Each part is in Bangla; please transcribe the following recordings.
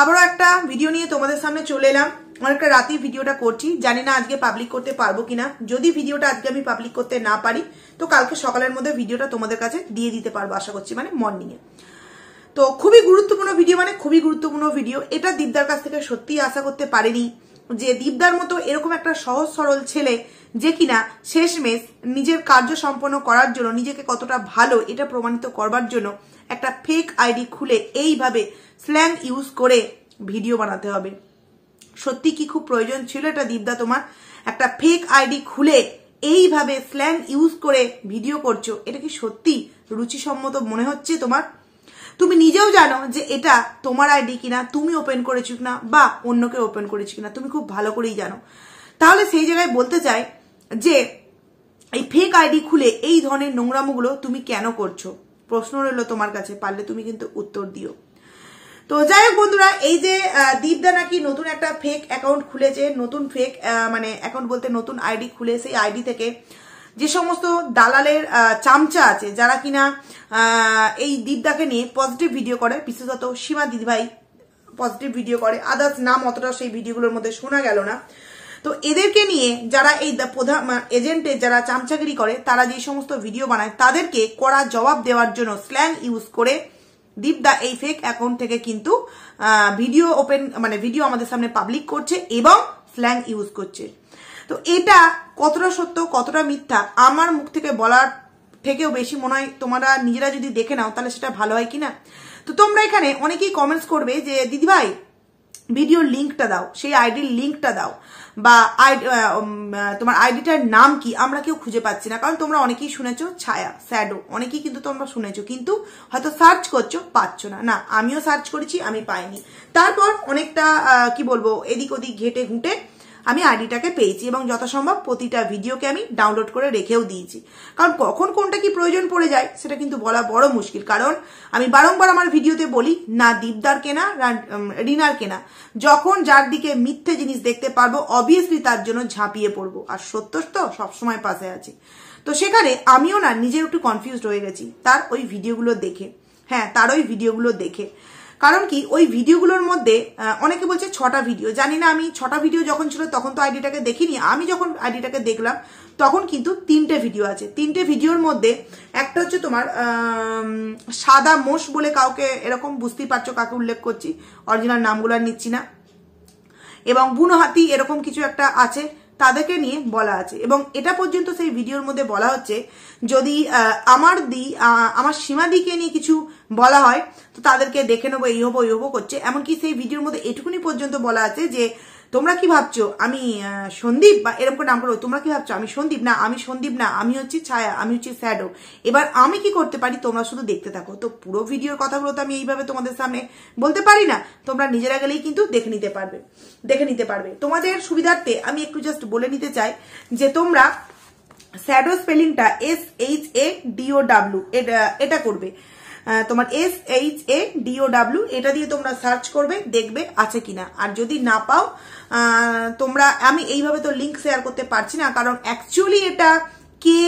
আবারও একটা ভিডিও নিয়ে তোমাদের সামনে চলে এলাম। অনেকটা রাতে ভিডিওটা করছি, জানি না আজকে পাবলিক করতে পারবো কিনা। যদি ভিডিওটা আজকে আমি পাবলিক করতে না পারি তো কালকে সকালের মধ্যে ভিডিওটা তোমাদের কাছে দিয়ে দিতে পারবো আশা করছি, মানে মর্নিং এ। তো খুবই গুরুত্বপূর্ণ ভিডিও, মানে খুবই গুরুত্বপূর্ণ ভিডিও। এটা দীপদার কাছ থেকে সত্যি আশা করতে পারিনি যে দীপদার মতো এরকম একটা সহজ সরল ছেলে যে কিনা শেষমেশ নিজের কার্য সম্পন্ন করার জন্য নিজেকে কতটা ভালো এটা প্রমাণিত করবার জন্য একটা ফেক আইডি খুলে এইভাবে স্ল্যাং ইউজ করে ভিডিও বানাতে হবে। সত্যি কি খুব প্রয়োজন ছিল এটা দীপদা তোমার? একটা ফেক আইডি খুলে এইভাবে স্ল্যাং ইউজ করে ভিডিও করছো, এটা কি সত্যি রুচিসম্মত মনে হচ্ছে তোমার? তুমি নিজেও জানো যে এটা তোমার আইডি কিনা, তুমি ওপেন করেছো কিনা বা অন্যকে ওপেন করেছো কিনা, তুমি খুব ভালো করেই জানো। তাহলে সেই জায়গায় বলতে চাই যে এই ফেক আইডি খুলে এই ধরনের নোংরামোগুলো তুমি কেন করছো? প্রশ্ন রইল তোমার কাছে, পারলে তুমি কিন্তু উত্তর দিও। তো যাই হোক বন্ধুরা, এই যে দীপদা নাকি নতুন একটা ফেক অ্যাকাউন্ট খুলেছে, নতুন ফেক মানে অ্যাকাউন্ট বলতে নতুন আইডি খুলে সেই আইডি থেকে যে সমস্ত দালালের চামচা আছে যারা কিনা এই দীপদাকে নিয়ে পজিটিভ ভিডিও করে, বিশেষত সীমা দিদিভাই পজিটিভ ভিডিও করে, আদার্স নাম অতটা সেই ভিডিওগুলোর মধ্যে শোনা গেল না। তো এদেরকে নিয়ে যারা এই প্রধান এজেন্টের যারা চামচাগিরি করে, তারা যে সমস্ত ভিডিও বানায় তাদেরকে কড়া জবাব দেওয়ার জন্য স্ল্যাং ইউজ করে দীপদা এই ফেক অ্যাকাউন্ট থেকে কিন্তু ভিডিও ওপেন মানে ভিডিও আমাদের সামনে পাবলিক করছে এবং স্ল্যাং ইউজ করছে। তো এটা কতটা সত্য কতটা মিথ্যা আমার মুখ থেকে বলার থেকেও বেশি মনে হয় তোমরা নিজেরা যদি দেখে নাও তাহলে সেটা ভালো হয় কিনা। তো তোমরা এখানে অনেকেই কমেন্টস করবে যে দিদিভাই ভিডিওর লিঙ্কটা দাও, সেই আইডির লিঙ্কটা দাও, বা তোমার আইডিটার নাম কি আমরা কেউ খুঁজে পাচ্ছি না। কারণ তোমরা অনেকেই শুনেছো ছায়া, শ্যাডো, অনেকেই কিন্তু তোমরা শুনেছো, কিন্তু হয়তো সার্চ করছো পাচ্ছ না। না, আমিও সার্চ করেছি, আমি পাইনি। তারপর অনেকটা কি বলবো এদিক ওদিক ঘেটে ঘুঁটে আমি আইডিটাকে পেয়েছি এবং যথাসম্ভব প্রতিটা ভিডিওকে আমি ডাউনলোড করে রেখেও দিয়েছি। কারণ কখন কোনটা কি প্রয়োজন পড়ে যায় সেটা কিন্তু বলা বড় মুশকিল। কারণ আমি বারংবার আমার ভিডিওতে বলি না দীপদার কেনা রিনার কেনা, যখন যার দিকে মিথ্যে জিনিস দেখতে পারবো অবভিয়াসলি তার জন্য ঝাঁপিয়ে পড়বো, আর সত্য তো সবসময় পাশে আছে। তো সেখানে আমিও না নিজের একটু কনফিউজড হয়ে গেছি তার ওই ভিডিওগুলো দেখে। হ্যাঁ, তার ওই ভিডিওগুলো দেখে। কারণ কি ওই ভিডিওগুলোর মধ্যে অনেকে বলছে 6টা ভিডিও, জানি না আমি 6টা ভিডিও যখন ছিল তখন তো আইডিটাকে দেখিনি। আমি যখন আইডিটাকে দেখলাম তখন কিন্তু 3টে ভিডিও আছে। 3টে ভিডিওর মধ্যে একটা হচ্ছে তোমার সাদা মোষ বলে কাউকে, এরকম বুঝতেই পারছো কাকে উল্লেখ করছি, অরিজিনাল নামগুলো নিচ্ছি না, এবং বুনো হাতি এরকম কিছু একটা আছে, তাদেরকে নিয়ে বলা আছে। এবং এটা পর্যন্ত সেই ভিডিওর মধ্যে বলা হচ্ছে যদি আমার সীমাদিকে নিয়ে কিছু বলা হয় তো তাদেরকে দেখে নেবো, এই হবো ওই হবো করছে। এমনকি সেই ভিডিওর মধ্যে এটুকুনি পর্যন্ত বলা আছে যে তোমরা কি ভাবছো আমি সন্দীপ, বা এরকম করে নাম করো, তোমরা কি ভাবছো আমি সন্দীপ? না, আমি সন্দীপ না, আমি হচ্ছি ছায়া, আমি হচ্ছি শ্যাডো। এবার আমি কি করতে পারি তোমরা শুধু দেখতে থাকো। তো পুরো ভিডিওর কথাগুলো তো আমি এইভাবে তোমাদের সামনে বলতে পারি না, তোমরা নিজেরা গেলেই কিন্তু দেখে নিতে পারবে। তোমাদের সুবিধার্থে আমি একটু জাস্ট বলে নিতে চাই যে তোমরা শ্যাডো স্পেলিংটা SHADOW এটা করবে, তোমার SHADOW এটা দিয়ে তোমরা সার্চ করবে, দেখবে আছে কিনা। আর যদি না পাও তোমরা, আমি এইভাবে তো লিঙ্ক শেয়ার করতে পারছি না, কারণ অ্যাকচুয়ালি এটা কে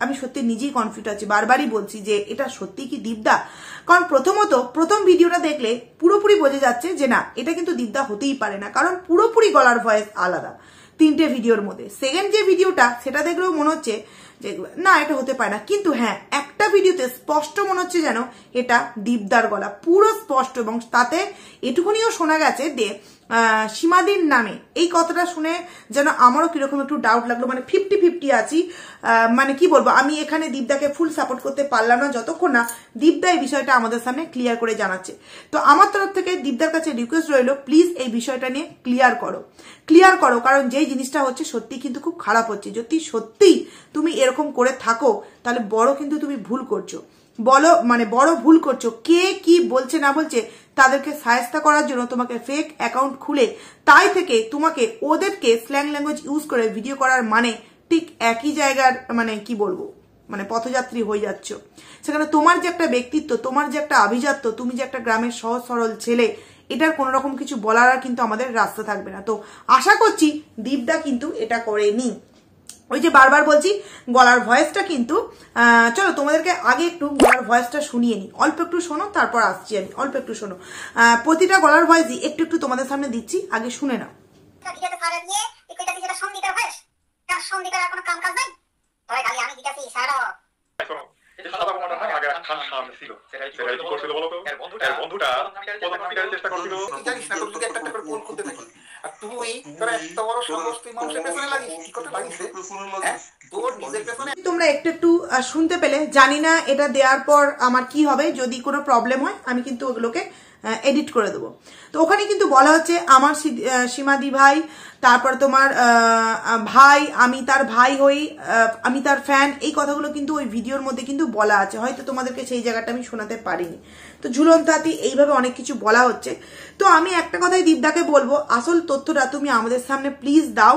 আমি সত্যি নিজেই কনফিউজ আছি। বারবারই বলছি যে এটা সত্যি কি দীপদা? কারণ প্রথম ভিডিওটা দেখলে পুরোপুরি বোঝা যাচ্ছে যে না, এটা কিন্তু দীপদা হতেই পারে না, কারণ পুরোপুরি গলার ভয়েস আলাদা 3টে ভিডিওর মধ্যে। সেকেন্ড যে ভিডিওটা সেটা দেখলেও মনে হচ্ছে যে না, এটা হতে পারে না। কিন্তু হ্যাঁ, একটা ভিডিওতে স্পষ্ট মনে হচ্ছে যেন এটা দীপদার গলা, পুরো স্পষ্ট। এবং তাতে এটুকুনিও শোনা গেছে যে সীমাদির নামে, এই কথাটা শুনে যেন আমারও কিরকম একটু ডাউট লাগলো, মানে 50-50 আছি। মানে কি বলবো, আমি এখানে দীপদাকে ফুল সাপোর্ট করতে পারলাম না যতক্ষণ না দীপদা এই বিষয়টা আমাদের সামনে ক্লিয়ার করে জানাচ্ছে। তো আমার তরফ থেকে দীপদার কাছে রিকোয়েস্ট রইল, প্লিজ এই বিষয়টা নিয়ে ক্লিয়ার করো, কারণ যেই জিনিসটা হচ্ছে সত্যি কিন্তু খুব খারাপ হচ্ছে। যদি সত্যি তুমি এরকম করে থাকো তাহলে বড় কিন্তু তুমি ভুল করছো, বড় ভুল করছো। কে কি বলছে না বলছে তাদেরকে সায়স্তা করার জন্য তোমাকে ফেক অ্যাকাউন্ট খুলে তাই থেকে তোমাকে ওদেরকে স্ল্যাং ল্যাঙ্গুয়েজ ইউজ করে ভিডিও করার মানে ঠিক একই জায়গার মানে কি বলবো মানে পথযাত্রী হয়ে যাচ্ছ। সেখানে তোমার যে একটা ব্যক্তিত্ব, তোমার যে একটা আভিজাত্য, তুমি যে একটা গ্রামের সহজ সরল ছেলে, এটার কোন রকম কিছু বলার আর কিন্তু আমাদের রাস্তা থাকবে না। তো আশা করছি দীপদা কিন্তু এটা করেনি। ওই যে বারবার বলছি গলার ভয়েসটা কিন্তু চলো তোমাদেরকে আগে একটু গলার ভয়েসটা শুনিয়ে নি, অল্প একটু শোনো, তারপর আসছি আমি, অল্প একটু শোনো। প্রতিটা গলার ভয়েসই একটু একটু তোমাদের সামনে দিচ্ছি, আগে শুনে নাও। তোমরা একটু একটু শুনতে পেলে, জানি না এটা দেওয়ার পর আমার কি হবে, যদি কোনো প্রবলেম হয় আমি কিন্তু ওগুলোকে এডিট করে দেবো। তো ওখানে কিন্তু বলা হচ্ছে আমার সীমাদি ভাই, তারপর তোমার ভাই, আমি তার ভাই হই, আমি তার ফ্যান, এই কথাগুলো কিন্তু ওই ভিডিওর মধ্যে কিন্তু বলা আছে, হয়তো তোমাদেরকে সেই জায়গাটা আমি শোনাতে পারিনি। তো ঝুলন্ত হাতি এইভাবে অনেক কিছু বলা হচ্ছে। তো আমি একটা কথাই দীপদাকে বলবো, আসল তথ্যটা তুমি আমাদের সামনে প্লিজ দাও,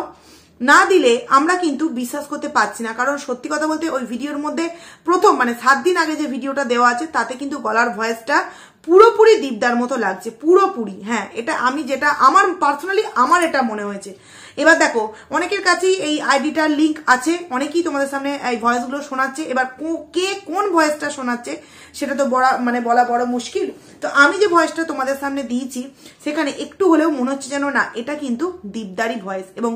না দিলে আমরা কিন্তু বিশ্বাস করতে পারছি না। কারণ সত্যি কথা বলতে ওই ভিডিওর মধ্যে প্রথম 7 দিন আগে যে ভিডিওটা দেওয়া আছে তাতে কিন্তু গলার ভয়েসটা পুরোপুরি দীপদার মতো লাগছে, পুরোপুরি। হ্যাঁ, এটা আমি যেটা আমার পার্সোনালি আমার এটা মনে হয়েছে। এবার দেখো, অনেকের কাছেই এই আইডিটার লিঙ্ক আছে, অনেকেই তোমাদের সামনে এই ভয়েসগুলো শোনাচ্ছে। এবার কে কোন ভয়েসটা শোনাচ্ছে সেটা তো বলা বড় মুশকিল। তো আমি যে ভয়েসটা তোমাদের সামনে দিয়েছি সেখানে একটু হলেও মনে হচ্ছে যেন না, এটা কিন্তু দীপদারই ভয়েস, এবং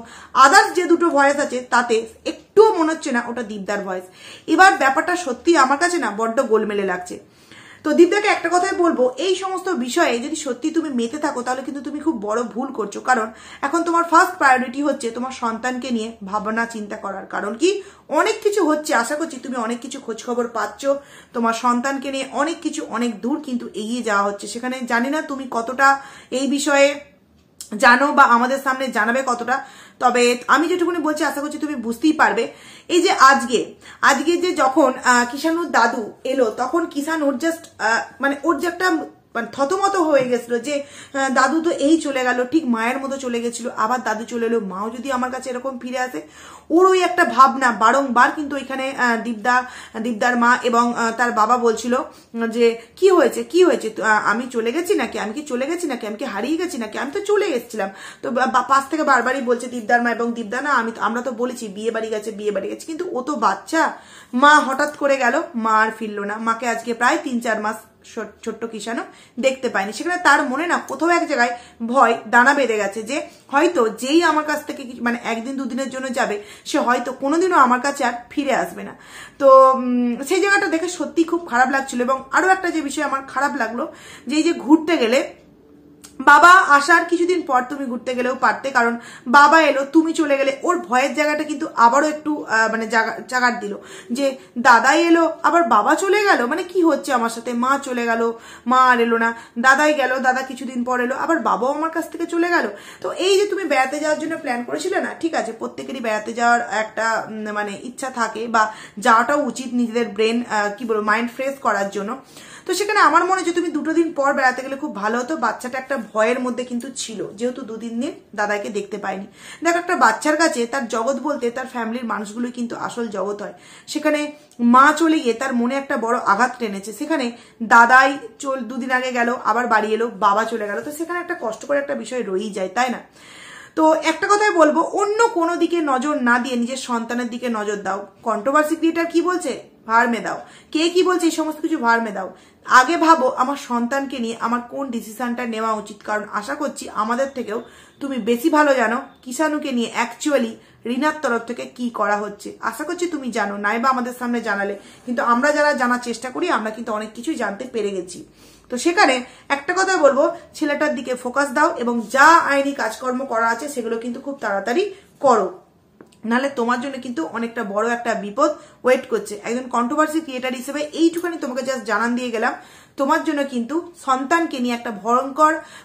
আদার্স যে দুটো ভয়েস আছে তাতে একটুও মনে হচ্ছে না ওটা দীপদার ভয়েস। এবার ব্যাপারটা সত্যি আমার কাছে না বড্ড গোলমেলে লাগছে। তো দীপদাকে একটা কথাই বলবো, এই সমস্ত বিষয়ে যদি সত্যি তুমি মেতে থাকো তাহলে কিন্তু তুমি খুব বড় ভুল করছো। কারণ এখন তোমার ফার্স্ট প্রায়োরিটি হচ্ছে তোমার সন্তানকে নিয়ে ভাবনা চিন্তা করার। কারণ কি, অনেক কিছু হচ্ছে, আশা করছি তুমি অনেক কিছু খোঁজ খবর পাচ্ছ, তোমার সন্তানকে নিয়ে অনেক কিছু, অনেক দূর কিন্তু এগিয়ে যাওয়া হচ্ছে। সেখানে জানি না তুমি কতটা এই বিষয়ে জানো বা আমাদের সামনে জানাবে কতটা, তবে আমি যেটুকুনি বলছি আশা করছি তুমি বুঝতেই পারবে। এই যে আজকে যে যখন কিষানুর দাদু এলো, তখন কিষানুর জাস্ট ওর যে একটা থতমত হয়ে গেছিল যে দাদু তো এই চলে গেল, ঠিক মায়ের মতো চলে গেছিল, আবার দাদু চলে এলো, মাও যদি আমার কাছে এরকম ফিরে আসে। ওর ওই একটা ভাবনা বারংবার কিন্তু ওইখানে দীপদার মা এবং তার বাবা বলছিল যে কি হয়েছে, আমি চলে গেছি নাকি, আমি কি হারিয়ে গেছি নাকি, আমি তো চলে গেছিলাম। তো পাশ থেকে বারবারই বলছে দীপদার মা এবং দীপদা, না আমরা তো বলেছি বিয়ে বাড়ি গেছে, কিন্তু ও তো বাচ্চা। মা হঠাৎ করে গেল, মা আর ফিরলো না, মাকে আজকে প্রায় 3-4 মাস ছোট্ট কিষানও দেখতে পায়নি। সেখানে তার মনে না কোথাও এক জায়গায় ভয় দানা বেঁধে গেছে যে হয়তো যেই আমার কাছ থেকে একদিন দুদিনের জন্য যাবে, সে হয়তো কোনোদিনও আমার কাছে আর ফিরে আসবে না। তো সেই জায়গাটা দেখে সত্যি খুব খারাপ লাগছিল। এবং আরো একটা যে বিষয় আমার খারাপ লাগলো, যে এই যে ঘুরতে গেলে, বাবা আসার কিছুদিন পর তুমি ঘুরতে গেলেও পারতে, কারণ বাবা এলো তুমি চলে গেলে। ওর ভয়ের জায়গাটা কিন্তু আবারও একটু জাগার দিল যে দাদাই এলো আবার বাবা চলে গেল, কি হচ্ছে আমার সাথে, মা চলে গেল, মা আর এলো না, দাদাই গেল, দাদা কিছুদিন পর এলো, আবার বাবাও আমার কাছ থেকে চলে গেল। তো এই যে তুমি বেড়াতে যাওয়ার জন্য প্ল্যান করেছিলে না, ঠিক আছে, প্রত্যেকেরই বেড়াতে যাওয়ার একটা ইচ্ছা থাকে, বা যাওয়াটাও উচিত নিজেদের ব্রেন মাইন্ড ফ্রেশ করার জন্য। তো সেখানে আমার মনে হয় যে তুমি 2 দিন পর বেড়াতে গেলে খুব ভালো হতো। বাচ্চাটা একটা ভয়ের মধ্যে কিন্তু ছিল, যেহেতু 2-3 দিন দাদাকে দেখতে পায়নি। দেখো, একটা বাচ্চার কাছে তার জগৎ বলতে তার ফ্যামিলির মানুষগুলোই কিন্তু আসল জগৎ হয়। সেখানে মা চলে গিয়ে তার মনে একটা বড় আঘাত টেনেছে। সেখানে দাদাই 2 দিন আগে গেল, আবার বাড়ি এলো, বাবা চলে গেল, তো সেখানে একটা কষ্ট করে একটা বিষয় রয়েই যায়, তাই না? তো একটা কথাই বলবো, অন্য কোনো দিকে নজর না দিয়ে নিজের সন্তানের দিকে নজর দাও। কন্ট্রোভার্সি ক্রিয়েটার কি বলছে ভাড়মে দাও, কে কি বলছে এই সমস্ত কিছু ভাড়মে দাও। আগে ভাবো আমার সন্তানকে নিয়ে আমার কোন ডিসিশনটা নেওয়া উচিত। কারণ আশা করছি আমাদের থেকেও তুমি বেশি ভালো জানো কিষানুকে নিয়ে অ্যাকচুয়ালি রিনার তরফ থেকে কি করা হচ্ছে। আশা করছি তুমি জানো, নাইবা আমাদের সামনে জানালে, কিন্তু আমরা যারা জানার চেষ্টা করি আমরা কিন্তু অনেক কিছুই জানতে পেরে গেছি। তো সেখানে একটা কথা বলবো, ছেলেটার দিকে ফোকাস দাও এবং যা আইনি কাজকর্ম করা আছে সেগুলো কিন্তু খুব তাড়াতাড়ি করো, নাহলে তোমার জন্য কিন্তু অনেকটা বড় একটা বিপদ ওয়েট করছে। একজন কন্ট্রোভার্সি ক্রিয়েটার হিসেবে এইটুখানি তোমাকে জাস্ট জানান দিয়ে গেলাম, তোমার জন্য কিন্তু সন্তানকে নিয়ে একটা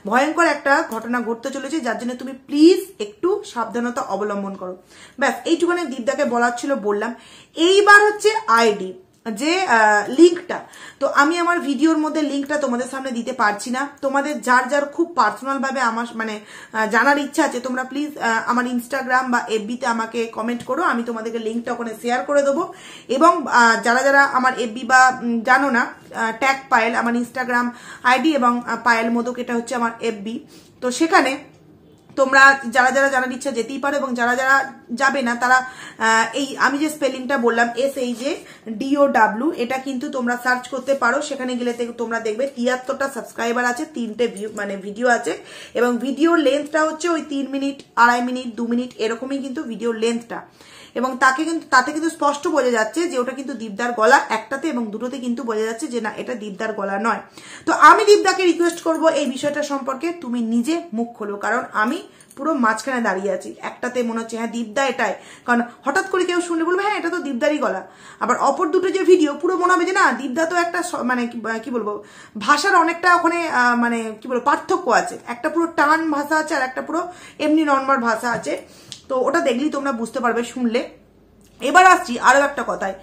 ভয়ঙ্কর একটা ঘটনা ঘটতে চলেছে, যার জন্য তুমি প্লিজ একটু সাবধানতা অবলম্বন করো। ব্যাস এইটুখানি দীপদাকে বলার ছিল বললাম। এইবার হচ্ছে আইডি যে লিঙ্কটা, তো আমি আমার ভিডিওর মধ্যে লিঙ্কটা তোমাদের সামনে দিতে পারছি না। তোমাদের যার খুব পার্সোনাল ভাবে আমার জানার ইচ্ছা আছে, তোমরা প্লিজ আমার ইনস্টাগ্রাম বা এফবিতে আমাকে কমেন্ট করো, আমি তোমাদেরকে লিঙ্কটা ওখানে শেয়ার করে দেবো। এবং যারা আমার এফবি বা জানো না, ট্যাগ পায়েল আমার ইনস্টাগ্রাম আইডি, এবং পায়েল মোদক এটা হচ্ছে আমার এফবি। তো সেখানে তোমরা যারা জানার ইচ্ছা যেতেই পারো, এবং যারা যাবে না, তারা এই আমি যে স্পেলিংটা বললাম SHADOW, এটা কিন্তু তোমরা সার্চ করতে পারো। সেখানে গেলে তোমরা দেখবে 73টা সাবস্ক্রাইবার আছে, 3টে ভিডিও আছে, এবং ভিডিও লেন্থটা হচ্ছে ওই 3 মিনিট, 2.5 মিনিট, 2 মিনিট এরকমই কিন্তু ভিডিও লেন্থটা। এবং তাতে কিন্তু স্পষ্ট বোঝা যাচ্ছে যে ওটা কিন্তু দীপদার গলা, একটাতে এবং দুটোতে কিন্তু বোঝা যাচ্ছে যে না, এটা দীপদার গলা নয়। তো আমি দীপদাকে রিকোয়েস্ট করব এই বিষয়টা সম্পর্কে তুমি নিজে মুখ খোলো, কারণ আমি পুরো মাঝখানে দাঁড়িয়ে আছি। একটাতে মনে হচ্ছে হ্যাঁ দীপদা এটাই, কারণ হঠাৎ করে কেউ শুনলে বলবে হ্যাঁ এটা তো দীপদারই গলা। আবার অপর দুটো যে ভিডিও পুরো মনে হবে যে না, দীপদা তো একটা মানে কি বলবো, ভাষার অনেকটা ওখানে মানে কি বলবো পার্থক্য আছে, একটা পুরো টান ভাষা আছে আর একটা পুরো এমনি নর্মাল ভাষা আছে। তো ওটা দেখলেই তোমরা বুঝতে পারবে শুনলে। এবার আসছি আরো একটা কথায়,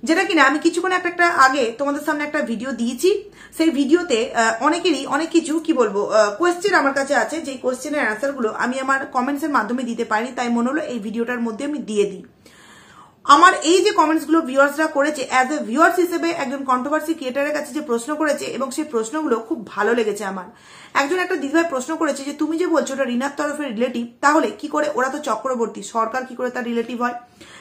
যেটা কিনা আমি কিছুক্ষণ একটা আগে তোমাদের সামনে একটা ভিডিও দিয়েছি। সেই ভিডিওতে অনেকেরই অনেক কিছু কি বলবো কোয়েশ্চেন আমার কাছে আছে, যে কোয়েশ্চেনের অ্যান্সার গুলো আমি আমার কমেন্টস এর মাধ্যমে দিতে পারিনি, তাই মনে হলো এই ভিডিওটার মধ্যে আমি দিয়ে দিই। আমার এই যে কমেন্টস গুলো ভিউয়ার্সরা করেছে, অ্যাজ এ ভিউয়ার্স হিসেবে একজন কন্ট্রোভার্সি ক্রিয়েটারের কাছে যে প্রশ্ন করেছে, এবং সেই প্রশ্নগুলো খুব ভালো লেগেছে আমার। একজন একটা দিদিভাই প্রশ্ন করেছে যে তুমি যে বলছো ওটা রিনার তরফের রিলেটিভ, তাহলে কি করে, ওরা তো চক্রবর্তী, সরকার কি করে তার রিলেটিভ হয়?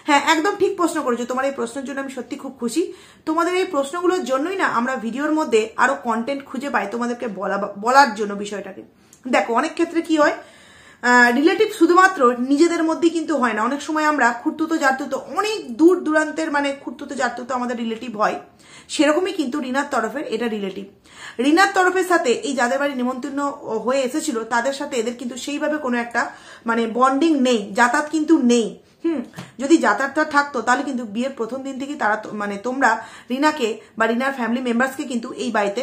হ্যাঁ, একদম ঠিক প্রশ্ন করেছো। তোমার এই প্রশ্নের জন্য আমি সত্যি খুব খুশি। তোমাদের এই প্রশ্নগুলোর জন্যই না আমরা ভিডিওর মধ্যে আরো কন্টেন্ট খুঁজে পাই তোমাদেরকে বলার জন্য বিষয়টাকে। দেখো অনেক ক্ষেত্রে কি হয়, রিলেটিভ শুধুমাত্র নিজেদের মধ্যে কিন্তু হয় না, অনেক সময় আমরা খুঁড়তুতো জারতুতো অনেক দূর দূরান্তের মানে খুঁড়তুতো জারতুতো আমাদের রিলেটিভ হয়। সেরকমই কিন্তু রিনার তরফের এটা রিলেটিভ। রিনার তরফের সাথে এই যাদের বাড়ি নিমন্ত্রণ হয়ে এসেছিল তাদের সাথে এদের কিন্তু সেইভাবে কোনো একটা মানে বন্ডিং নেই, যাতায়াত কিন্তু নেই। যদি যাতায়াতটা থাকতো তাহলে কিন্তু বিয়ের প্রথম দিন থেকে তারা মানে তোমরা রিনাকে বা রিনার ফ্যামিলি মেম্বার্সকে কিন্তু এই বাড়িতে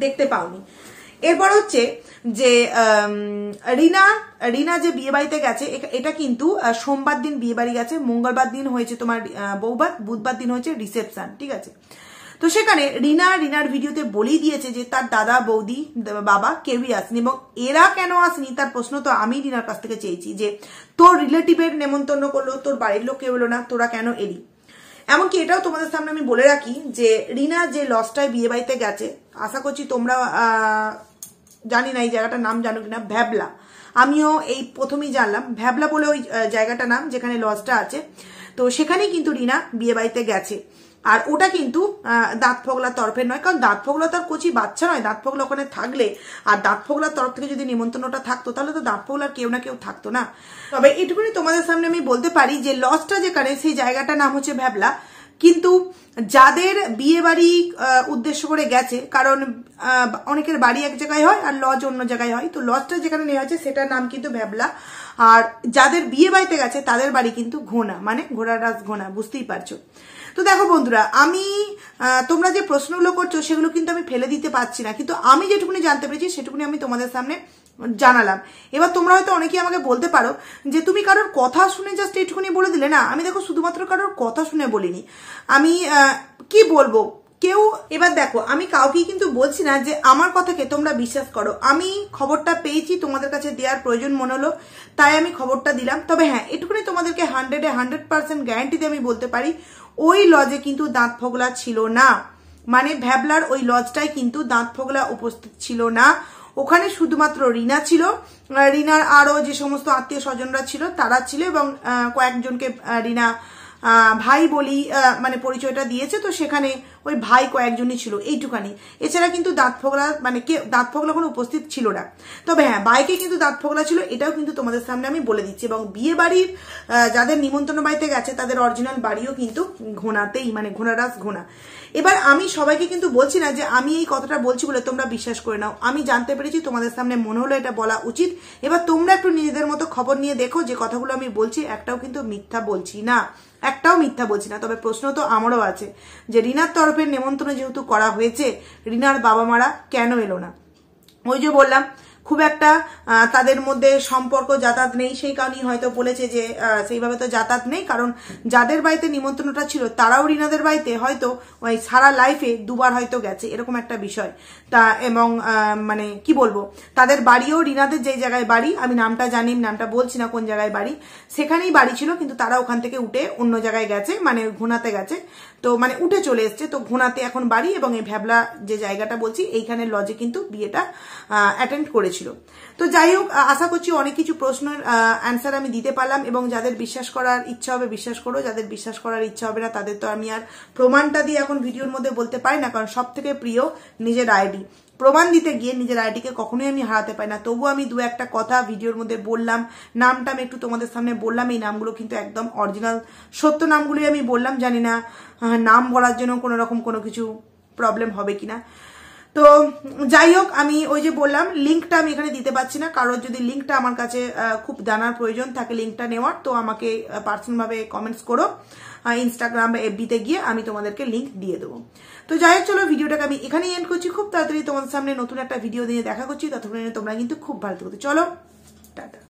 দেখতে পাওনি। এরপর হচ্ছে যে রিনা যে বিয়ে বাড়িতে গেছে, এটা কিন্তু সোমবার দিন বিয়ে বাড়ি গেছে, মঙ্গলবার দিন হয়েছে তোমার বৌভাত, বুধবার দিন হয়েছে রিসেপশন, ঠিক আছে। তো সেখানে রিনার ভিডিওতে বলেই দিয়েছে যে তার দাদা বৌদি বাবা কেউই আসেনি, এবং এরা কেন আসেনি তার প্রশ্ন তো আমি রিনার কাছ থেকে চেয়েছি, যে তোর রিলেটিভের নেমন্তন্ন করলো, তোর বাড়ির লোক কেউ এলো না, তোরা কেন এলি? এমনকি এটাও তোমাদের সামনে আমি বলে রাখি যে রিনা যে লজটায় বিয়ে বাড়িতে গেছে, আশা করছি তোমরা জানি না এই জায়গাটার নাম জানো কিনা, ভ্যাবলা। আমিও এই প্রথমেই জানলাম, ভ্যাবলা বলে ওই জায়গাটার নাম যেখানে লজটা আছে। তো সেখানেই কিন্তু রিনা বিয়ে বাড়িতে গেছে, আর ওটা কিন্তু দাঁত ফোগলার তরফের নয়, কারণ দাঁত ফোগলা তার কচি বাচ্চা নয়। দাঁত ফোগলা ওখানে থাকলে আর দাঁত ফোগলার তরফ থেকে যদি নিমন্ত্রণটা থাকতো তাহলে তো দাঁত ফোগলার কেউ না কেউ থাকতো না। তবে এটুকুনি তোমাদের সামনে আমি বলতে পারি যে লজটা যেখানে, সেই জায়গাটার নাম হচ্ছে ভ্যাবলা। কিন্তু যাদের বিয়ে বাড়ি উদ্দেশ্য করে গেছে, কারণ অনেকের বাড়ি এক জায়গায় হয় আর লজ অন্য জায়গায় হয়, তো লজটা যেখানে নেওয়া হয়েছে সেটার নাম কিন্তু ভ্যাবলা। আর যাদের বিয়ে বাড়িতে গেছে তাদের বাড়ি কিন্তু ঘোনা, মানে ঘোড়ার রাজ ঘোনা, বুঝতেই পারছো। তো দেখো বন্ধুরা, আমি তোমরা যে প্রশ্নগুলো করছো সেগুলো কিন্তু আমি ফেলে দিতে পারছি না, কিন্তু আমি যেটুকুনি জানতে পেরেছি সেটুকুনি আমি তোমাদের সামনে জানালাম। এবার তোমরা হয়তো অনেকেই আমাকে বলতে পারো যে তুমি কারোর কথা শুনে জাস্ট এইটুকুনি বলে দিলে। না, আমি দেখো শুধুমাত্র কারোর কথা শুনে বলিনি, আমি কি বলবো, কেউ এবার দেখো আমি কাউকেই কিন্তু বলছি না যে আমার কথাকে তোমরা বিশ্বাস করো। আমি খবরটা পেয়েছি, তোমাদের কাছে দেওয়ার প্রয়োজন মনে হলো, তাই আমি খবরটা দিলাম। তবে হ্যাঁ, এটুকুনি তোমাদেরকে 100% গ্যারান্টি দিয়ে আমি বলতে পারি, ওই লজে কিন্তু দাঁত ফোগলা ছিল না। মানে ভ্যাবলার ওই লজটাই কিন্তু দাঁত ফোগলা উপস্থিত ছিল না। ওখানে শুধুমাত্র রিনা ছিল, রিনার আরো যে সমস্ত আত্মীয় স্বজনরা ছিল তারা ছিল, এবং কয়েকজনকে রিনা ভাই বলি মানে পরিচয়টা দিয়েছে, তো সেখানে ওই ভাই কয়েকজনই ছিল, এইটুখানি। এছাড়া কিন্তু দাঁত ফোগলা মানে দাঁত ফোগলা কোনো উপস্থিত ছিল না। তবে হ্যাঁ, বাইকে কিন্তু দাঁত ফোগলা ছিল, এটাও কিন্তু তোমাদের সামনে আমি বলে দিচ্ছি। এবং বিয়ে বাড়ির যাদের নিমন্ত্রণ বাড়িতে গেছে তাদের অরিজিনাল বাড়িও কিন্তু ঘোনাতেই, মানে ঘোনারাস ঘোনা। এবার আমি সবাইকে কিন্তু বলছি না যে আমি এই কথাটা বলছি বলে তোমরা বিশ্বাস করে নাও। আমি জানতে পেরেছি, তোমাদের সামনে মনে হলো এটা বলা উচিত। এবার তোমরা একটু নিজেদের মতো খবর নিয়ে দেখো যে কথাগুলো আমি বলছি একটাও কিন্তু মিথ্যা বলছি না, একটাও মিথ্যা বলছি না। তবে প্রশ্ন তো আমারও আছে যে রিনার তরফের নেমন্ত্রণ যেহেতু করা হয়েছে, রিনার বাবা মারা কেন এলো না? ওই যে বললাম, খুব একটা তাদের মধ্যে সম্পর্ক যাতায়াত নেই, সেই কারণেই হয়তো বলেছে যে সেইভাবে তো যাতায়াত নেই, কারণ যাদের বাড়িতে নিমন্ত্রণটা ছিল তারাও রিনাদের বাড়িতে হয়তো ওই সারা লাইফে দুবার হয়তো গেছে, এরকম একটা বিষয়। তা এবং মানে কি বলবো, তাদের বাড়িও রিনাদের যে জায়গায় বাড়ি, আমি নামটা জানি, নামটা বলছি না কোন জায়গায় বাড়ি, সেখানেই বাড়ি ছিল, কিন্তু তারা ওখান থেকে উঠে অন্য জায়গায় গেছে, মানে ঘোনাতে গেছে। তো মানে উঠে চলে এসছে, তো ঘোনাতে এখন বাড়ি, এবং এই ভ্যাবলা যে জায়গাটা বলছি এইখানে লজে কিন্তু বিয়েটা অ্যাটেন্ড করেছিল। তো যাই হোক, আশা করছি অনেক কিছু প্রশ্নের অ্যান্সার আমি দিতে পারলাম, এবং যাদের বিশ্বাস করার ইচ্ছা হবে বিশ্বাস করো, যাদের বিশ্বাস করার ইচ্ছা হবে না তাদের তো আমি আর প্রমাণটা দিয়ে এখন ভিডিওর মধ্যে বলতে পারি না, কারণ সব থেকে প্রিয় নিজের আইডি। প্রমাণ দিতে গিয়ে নিজের আইডিকে কখনোই আমি হারাতে পারি না। তবু আমি দু একটা কথা ভিডিওর মধ্যে বললাম, নামটা আমি একটু তোমাদের সামনে বললাম। এই নামগুলো কিন্তু একদম অরিজিনাল সত্য নামগুলোই আমি বললাম, জানি না নাম বলার জন্য কোনো রকম কোনো কিছু প্রবলেম হবে কিনা। তো যাই হোক, আমি ওই যে বললাম লিঙ্কটা আমি এখানে দিতে পারছি না, কারোর যদি লিঙ্কটা আমার কাছে খুব জানার প্রয়োজন থাকে লিঙ্কটা নেওয়ার, তো আমাকে পার্সোনালভাবে কমেন্টস করো ইনস্টাগ্রাম বা এফবিতে গিয়ে, আমি তোমাদেরকে লিঙ্ক দিয়ে দেবো। তো যাই হোক, চলো ভিডিওটাকে আমি এখানেই এন্ড করছি। খুব তাড়াতাড়ি তোমাদের সামনে নতুন একটা ভিডিও দিয়ে দেখা করছি, ততক্ষণে তোমরা কিন্তু খুব ভালো থাকো। চলো টাটা।